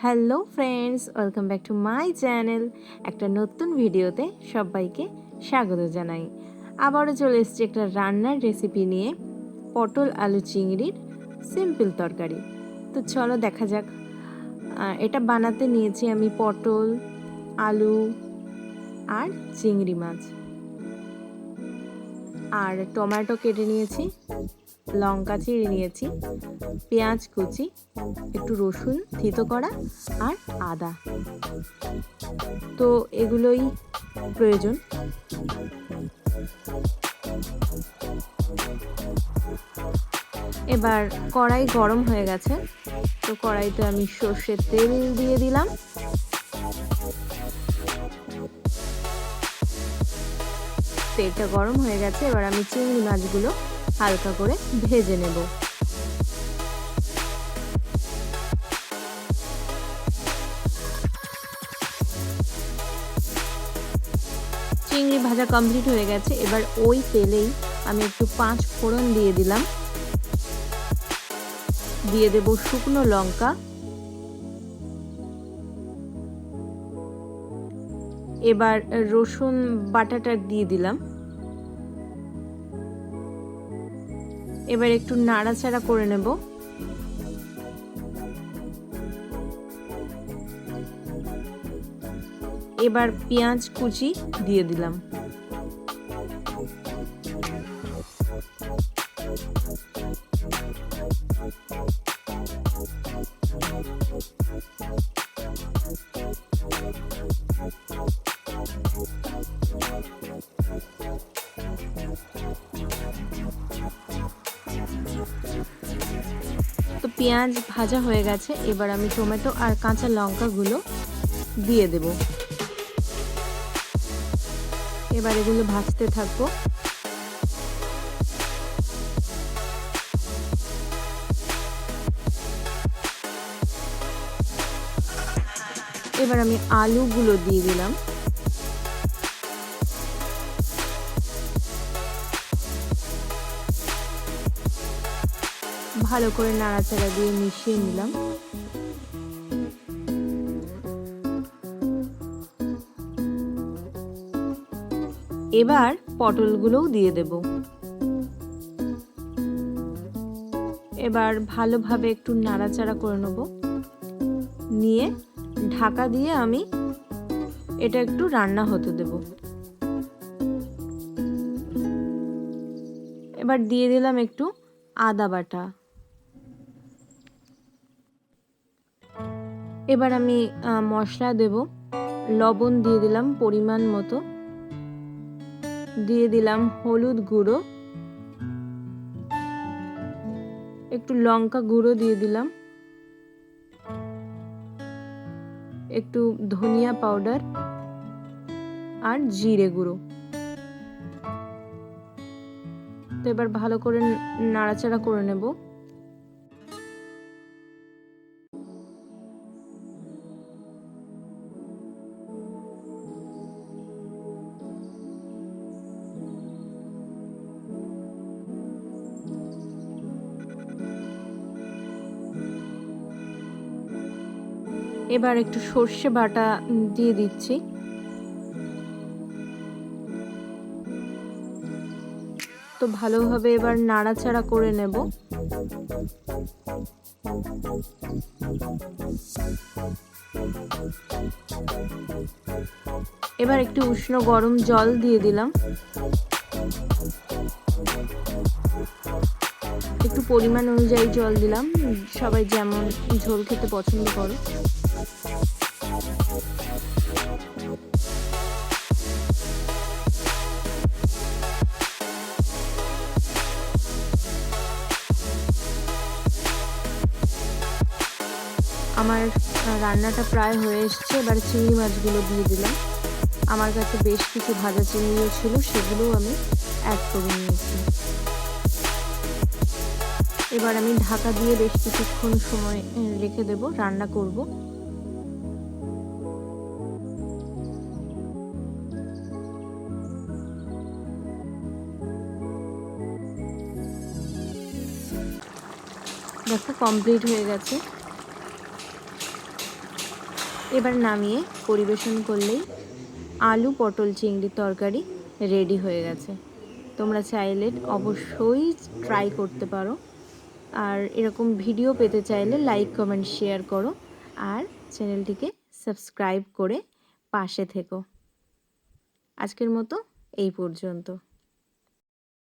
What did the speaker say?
Hello friends, welcome back to my channel. একটা নতুন ভিডিওতে সবাইকে স্বাগত জানাই। আবারও চলে এসেছি একটা রান্নার রেসিপি নিয়ে, পটল আলু চিংড়ির সিম্পল তরকারি। তো চলো দেখা যাক। এটা বানাতে নিয়েছি আমি পটল, আলু আর চিংড়ি মাছ, আর টমেটো কেটে নিয়েছি, লঙ্কা চিড়ে নিয়েছি, পেঁয়াজ কুচি, একটু রসুন থেতো করা আর আদা। তো এগুলোই প্রয়োজন। এবার কড়াই গরম হয়ে গেছে, তো কড়াইতে আমি সর্ষের তেল দিয়ে দিলাম। তেলটা গরম হয়ে গেছে, এবার আমি চিংড়ি মাছগুলো হালকা করে ভেজে নেব। চিংড়ি ভাজা কমপ্লিট হয়ে গেছে। এবার ওই তেলেই আমি একটু 5 ফোড়ন দিয়ে দিলাম, দিয়ে দেব শুকনো লঙ্কা, এবার রসুন বাটাটা দিয়ে দিলাম। এবার একটু নাড়াচাড়া করে নেব। এবার পেঁয়াজ কুচি দিয়ে দিলাম। তো পেঁয়াজ ভাজা হয়ে গেছে, এবার আমি টমেটো আর কাঁচা লঙ্কাগুলো দিয়ে দেব। এবার এগুলো ভাজতে থাকবো। এবার আমি আলুগুলো দিয়ে দিলাম। ভালো করে নাড়াচাড়া দিয়ে মিশিয়ে নিলাম। এবার পটলগুলোও দিয়ে দেব। এবার ভালোভাবে একটু নাড়াচাড়া করে নেব, নিয়ে ঢাকা দিয়ে আমি এটা একটু রান্না হতে দেব। এবার দিয়ে দিলাম একটু আদা বাটা। এবার আমি মশলা দেব। লবণ দিয়ে দিলাম পরিমাণ মতো, দিয়ে দিলাম হলুদ গুঁড়ো, একটু লঙ্কা গুঁড়ো দিয়ে দিলাম, একটু ধনিয়া পাউডার আর জিরে গুঁড়ো। তো এবার ভালো করে নাড়াচাড়া করে নেব। এবার একটু সর্ষে বাটা দিয়ে দিচ্ছি। তো ভালোভাবে এবার নাড়াচাড়া করে নেব। এবার একটু উষ্ণ গরম জল দিয়ে দিলাম, একটু পরিমাণ অনুযায়ী জল দিলাম, সবাই যেমন ঝোল খেতে পছন্দ করো। আমার রান্নাটা প্রায় হয়ে এসছে। এবার চিংড়ি মাছগুলো দিয়ে দিলাম। আমার কাছে বেশ কিছু ভাজা চিংড়িও ছিল, সেগুলোও আমি অ্যাড করে নিয়েছি। এবার আমি ঢাকা দিয়ে বেশ কিছুক্ষণ সময় রেখে দেব, রান্না করব। দেখো কমপ্লিট হয়ে গেছে। এবার নামিয়ে পরিবেশন করলেই আলু পটল চিংড়ির তরকারি রেডি হয়ে গেছে। তোমরা চাইলে অবশ্যই ট্রাই করতে পারো। আর এরকম ভিডিও পেতে চাইলে লাইক কমেন্ট শেয়ার করো আর চ্যানেলটিকে সাবস্ক্রাইব করে পাশে থেকো। আজকের মতো এই পর্যন্ত।